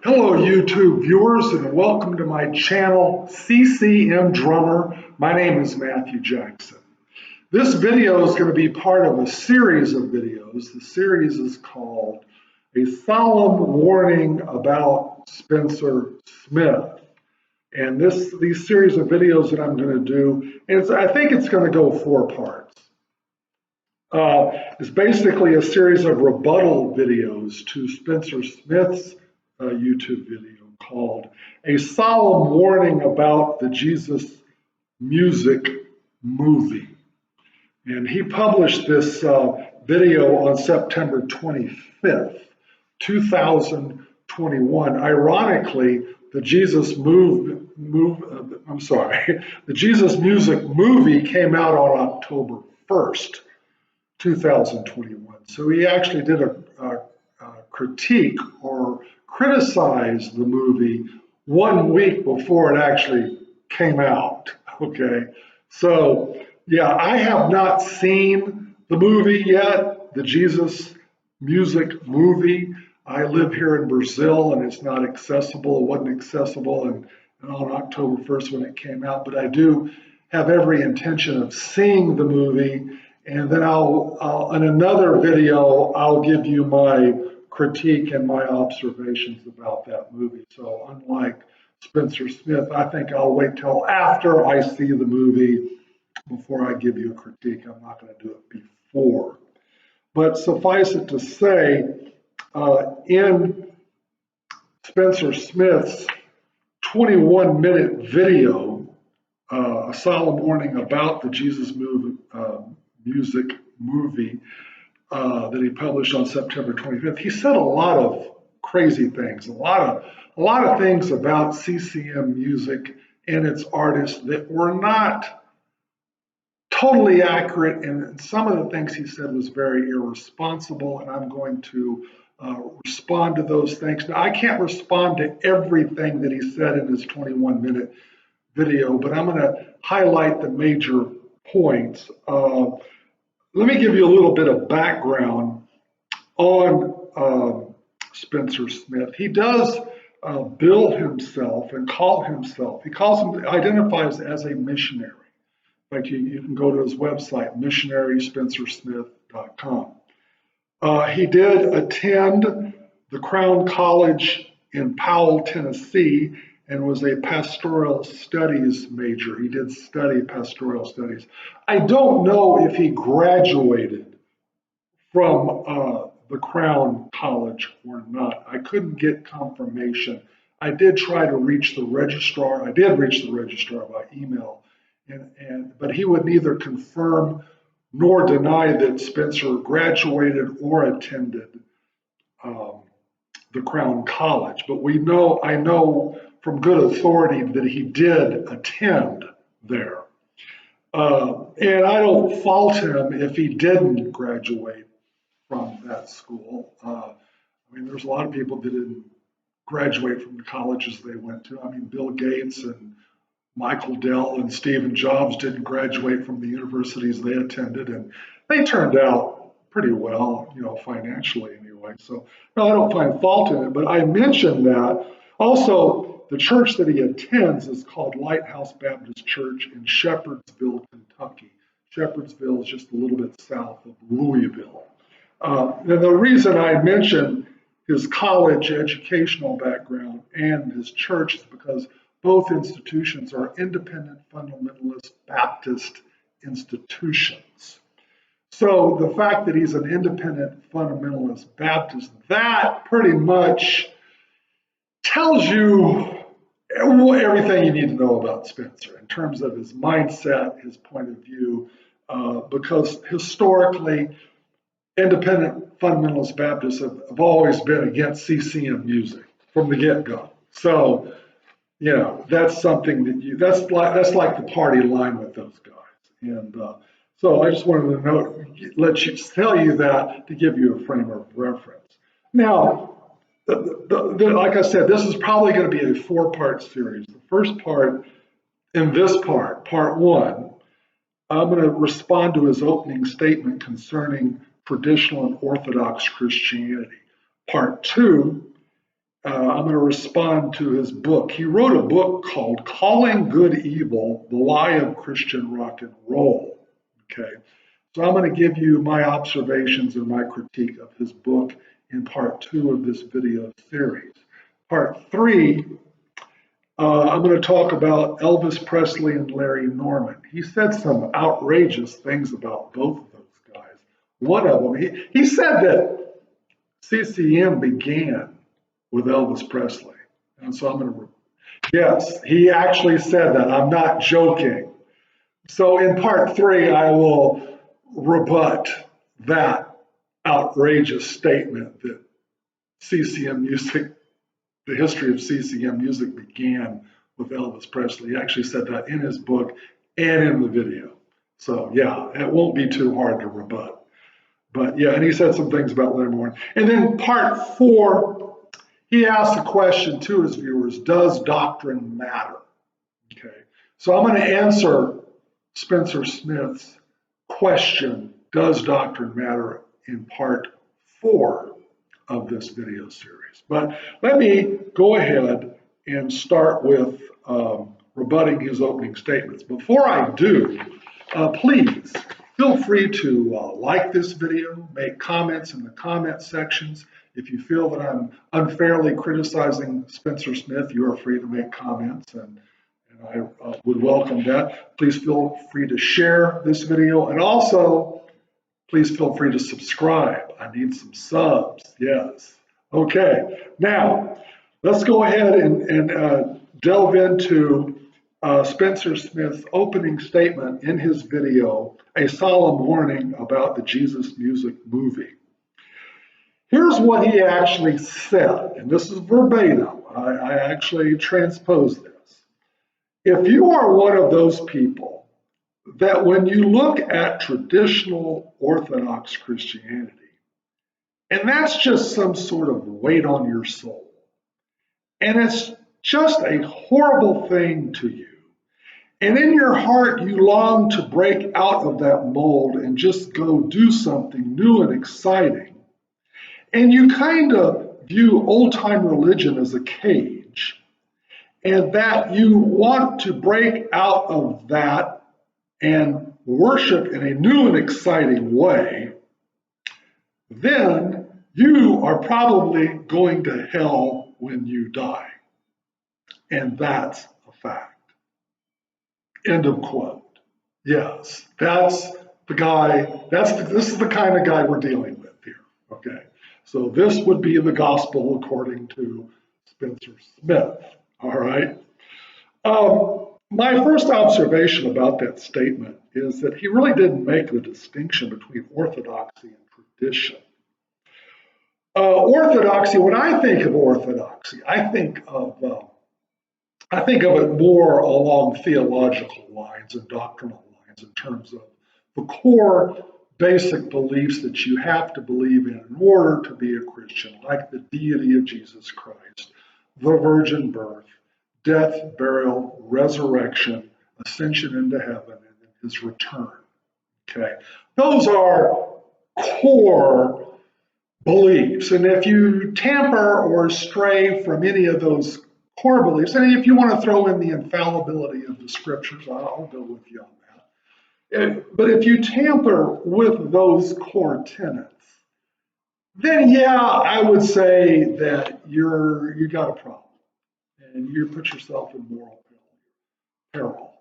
Hello, YouTube viewers, and welcome to my channel, CCM Drummer. My name is Matthew Jackson. This video is going to be part of a series of videos. The series is called A Solemn Warning About Spencer Smith. And these series of videos that I'm going to do, I think it's going to go 4 parts. It's basically a series of rebuttal videos to Spencer Smith's YouTube video called A Solemn Warning About the Jesus Music Movie. And he published this video on September 25th, 2021. Ironically, the Jesus Music Movie came out on October 1st, 2021. So he actually did a critique or criticize the movie 1 week before it actually came out. Okay, so yeah, I have not seen the movie yet, the Jesus Music Movie. I live here in Brazil and it's not accessible. It wasn't accessible and on October 1st when it came out, but I do have every intention of seeing the movie, and then I'll in another video I'll give you my critique and my observations about that movie. So unlike Spencer Smith, I think I'll wait till after I see the movie before I give you a critique. I'm not going to do it before. But suffice it to say, in Spencer Smith's 21-minute video, A Solemn Warning About the Jesus Music Movie, that he published on September 25th, he said a lot of crazy things, a lot of things about CCM music and its artists that were not totally accurate, and some of the things he said was very irresponsible, and I'm going to respond to those things. Now, I can't respond to everything that he said in his 21-minute video, but I'm going to highlight the major points. Let me give you a little bit of background on Spencer Smith. He does bill himself and identifies as a missionary. In fact, you can go to his website, missionaryspencersmith.com. He did attend the Crown College in Powell, Tennessee, and was a pastoral studies major. He did study pastoral studies. I don't know if he graduated from the Crown College or not. I couldn't get confirmation. I did try to reach the registrar. I did reach the registrar by email, but he would neither confirm nor deny that Spencer graduated or attended the Crown College. But I know from good authority that he did attend there. And I don't fault him if he didn't graduate from that school. I mean, there's a lot of people that didn't graduate from the colleges they went to. I mean, Bill Gates and Michael Dell and Stephen Jobs didn't graduate from the universities they attended, and they turned out pretty well, financially anyway. So, no, I don't find fault in it, but I mentioned that. Also, the church that he attends is called Lighthouse Baptist Church in Shepherdsville, Kentucky. Shepherdsville is just a little bit south of Louisville. And the reason I mention his college educational background and his church is because both institutions are independent fundamentalist Baptist institutions. So the fact that he's an independent fundamentalist Baptist, that pretty much tells you everything you need to know about Spencer in terms of his mindset, his point of view, because historically, independent fundamentalist Baptists have always been against CCM music from the get-go. So, that's something that's like the party line with those guys. And so I just wanted to tell you that to give you a frame of reference. Now, like I said, this is probably going to be a 4-part series. The first part, part 1, I'm going to respond to his opening statement concerning traditional and Orthodox Christianity. Part 2, I'm going to respond to his book. He wrote a book called Calling Good Evil, The Lie of Christian Rock and Roll. Okay. So I'm going to give you my observations and my critique of his book in part 2 of this video series. Part 3, I'm going to talk about Elvis Presley and Larry Norman. He said some outrageous things about both of those guys. One of them, he said that CCM began with Elvis Presley. And so I'm going to, yes, he actually said that. I'm not joking. So in part 3, I will rebut that outrageous statement that CCM music, the history of CCM music began with Elvis Presley. He actually said that in his book and in the video. So yeah, it won't be too hard to rebut. But yeah, and he said some things about Leonard Warren. And then part 4, he asked a question to his viewers, does doctrine matter? Okay, so I'm going to answer Spencer Smith's question, does doctrine matter, in part 4 of this video series. But let me go ahead and start with rebutting his opening statements. Before I do, please feel free to like this video, make comments in the comment sections. If you feel that I'm unfairly criticizing Spencer Smith, you are free to make comments, and I would welcome that. Please feel free to share this video, and also please feel free to subscribe. I need some subs, yes. Okay, now let's go ahead and delve into Spencer Smith's opening statement in his video, A Solemn Warning About the Jesus Music Movie. Here's what he actually said, and this is verbatim. I actually transposed this. If you are one of those people that when you look at traditional Orthodox Christianity, and that's just some sort of weight on your soul, and it's just a horrible thing to you, and in your heart you long to break out of that mold and just go do something new and exciting, and you kind of view old-time religion as a cage, and that you want to break out of that and worship in a new and exciting way, then you are probably going to hell when you die. And that's a fact. End of quote. Yes, that's the guy, this is the kind of guy we're dealing with here. Okay. So this would be the gospel according to Spencer Smith. All right. My first observation about that statement is that he really didn't make the distinction between orthodoxy and tradition. Orthodoxy, when I think of orthodoxy, I think of it more along theological lines and doctrinal lines in terms of the core basic beliefs that you have to believe in order to be a Christian, like the deity of Jesus Christ, the virgin birth, death, burial, resurrection, ascension into heaven, and then his return. Okay, those are core beliefs. And if you tamper or stray from any of those core beliefs, and if you want to throw in the infallibility of the scriptures, I'll go with you on that. But if you tamper with those core tenets, then yeah, I would say that you got a problem. And you put yourself in moral peril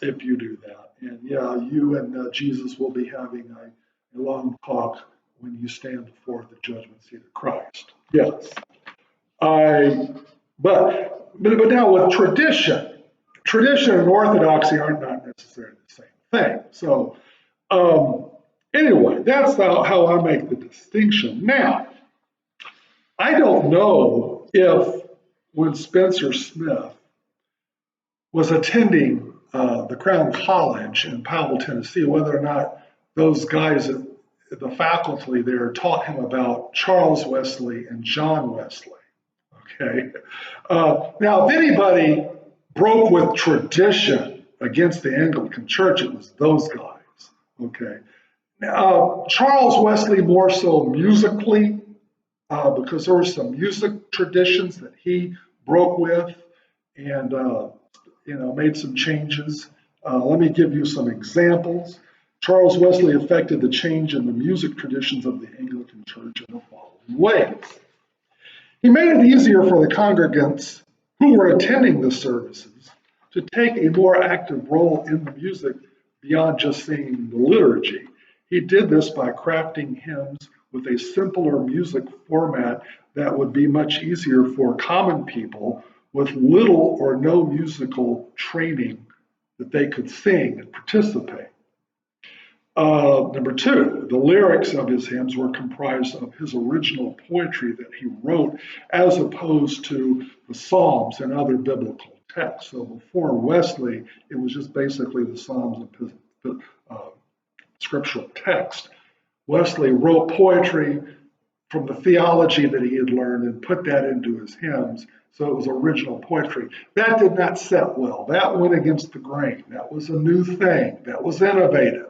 if you do that. And yeah, you and Jesus will be having a long talk when you stand before the judgment seat of Christ. Yes. But now with tradition and orthodoxy are not necessarily the same thing. So anyway, that's how I make the distinction. Now, I don't know if when Spencer Smith was attending the Crown College in Powell, Tennessee, whether or not those guys at the faculty there taught him about Charles Wesley and John Wesley. Okay. Now, if anybody broke with tradition against the Anglican Church, it was those guys. Okay. Charles Wesley more so musically, because there were some music traditions that he broke with and made some changes. Let me give you some examples. Charles Wesley affected the change in the music traditions of the Anglican Church in the following ways. He made it easier for the congregants who were attending the services to take a more active role in the music beyond just singing the liturgy. He did this by crafting hymns with a simpler music format that would be much easier for common people with little or no musical training that they could sing and participate. Number two, the lyrics of his hymns were comprised of his original poetry that he wrote as opposed to the Psalms and other biblical texts. So before Wesley, it was just basically the Psalms and scriptural text. Wesley wrote poetry from the theology that he had learned and put that into his hymns. So it was original poetry. That did not set well. That went against the grain. That was a new thing. That was innovative.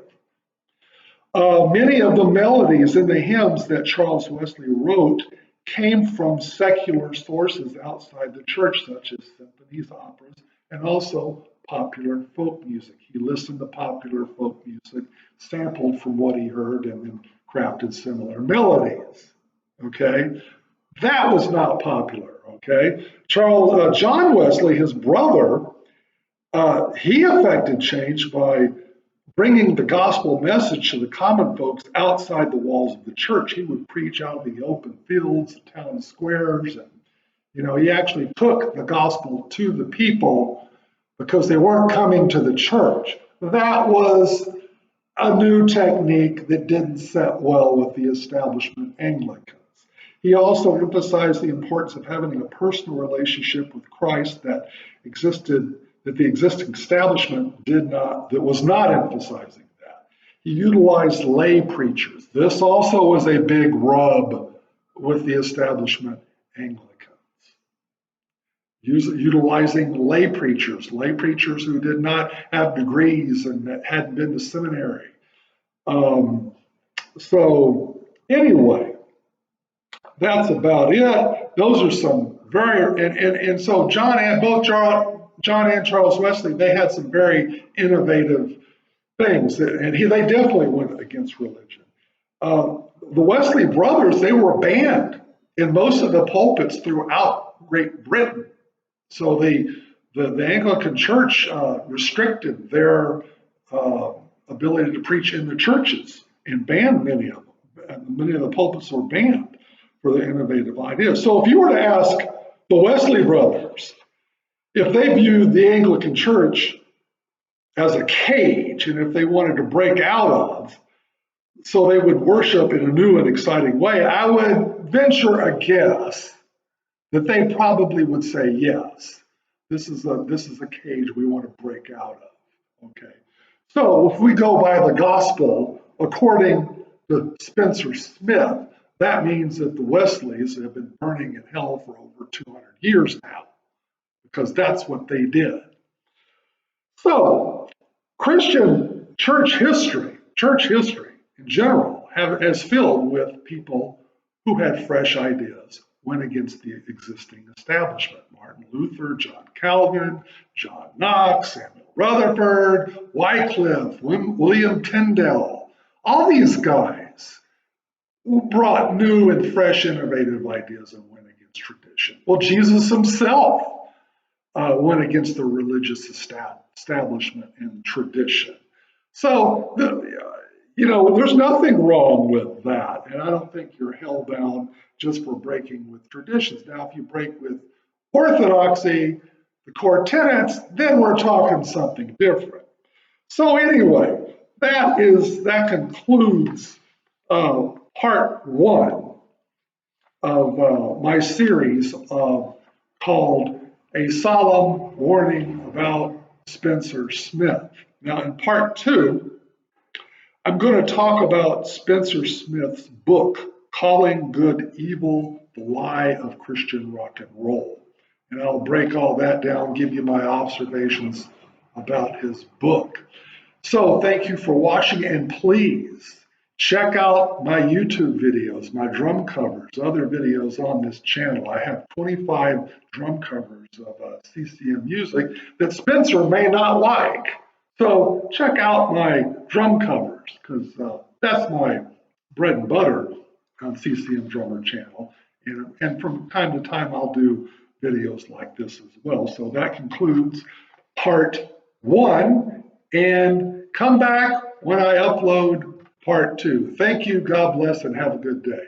Many of the melodies in the hymns that Charles Wesley wrote came from secular sources outside the church, such as symphonies, operas, and also popular folk music. He listened to popular folk music, sampled from what he heard, and then crafted similar melodies. Okay, that was not popular. Okay, John Wesley, his brother, he affected change by bringing the gospel message to the common folks outside the walls of the church. He would preach out in the open fields, the town squares, and he actually took the gospel to the people because they weren't coming to the church. That was a new technique that didn't set well with the establishment Anglicans. He also emphasized the importance of having a personal relationship with Christ that the existing establishment that was not emphasizing that. He utilized lay preachers. This also was a big rub with the establishment Anglicans. Utilizing lay preachers who did not have degrees and that hadn't been to seminary. So anyway, that's about it. Those are some and so John and Charles Wesley, they had some very innovative things, and they definitely went against religion. The Wesley brothers, they were banned in most of the pulpits throughout Great Britain. So the Anglican Church restricted their ability to preach in the churches and banned many of them. Many of the pulpits were banned for their innovative ideas. So if you were to ask the Wesley brothers if they viewed the Anglican Church as a cage and if they wanted to break out of, so they would worship in a new and exciting way, I would venture a guess that they probably would say yes. This is a cage we want to break out of. Okay. So if we go by the gospel, according to Spencer Smith, that means that the Wesleys have been burning in hell for over 200 years now, because that's what they did. So Christian church history in general, is filled with people who had fresh ideas, went against the existing establishment. Martin Luther, John Calvin, John Knox, Samuel Rutherford, Wycliffe, William Tyndale, all these guys brought new and fresh, innovative ideas and went against tradition. Well, Jesus himself went against the religious establishment and tradition. So, there's nothing wrong with that. And I don't think you're held bound just for breaking with traditions. Now, if you break with orthodoxy, the core tenets, then we're talking something different. So anyway, that concludes part one of my series called A Solemn Warning About Spencer Smith. Now, in part two, I'm going to talk about Spencer Smith's book, Calling Good Evil, The Lie of Christian Rock and Roll. And I'll break all that down, give you my observations about his book. So thank you for watching, and please, Check out my YouTube videos, my drum covers, other videos on this channel. I have 25 drum covers of CCM music that Spencer may not like. So check out my drum covers because that's my bread and butter on CCM Drummer channel. And from time to time, I'll do videos like this as well. So that concludes part one. And come back when I upload part two. Thank you, God bless, and have a good day.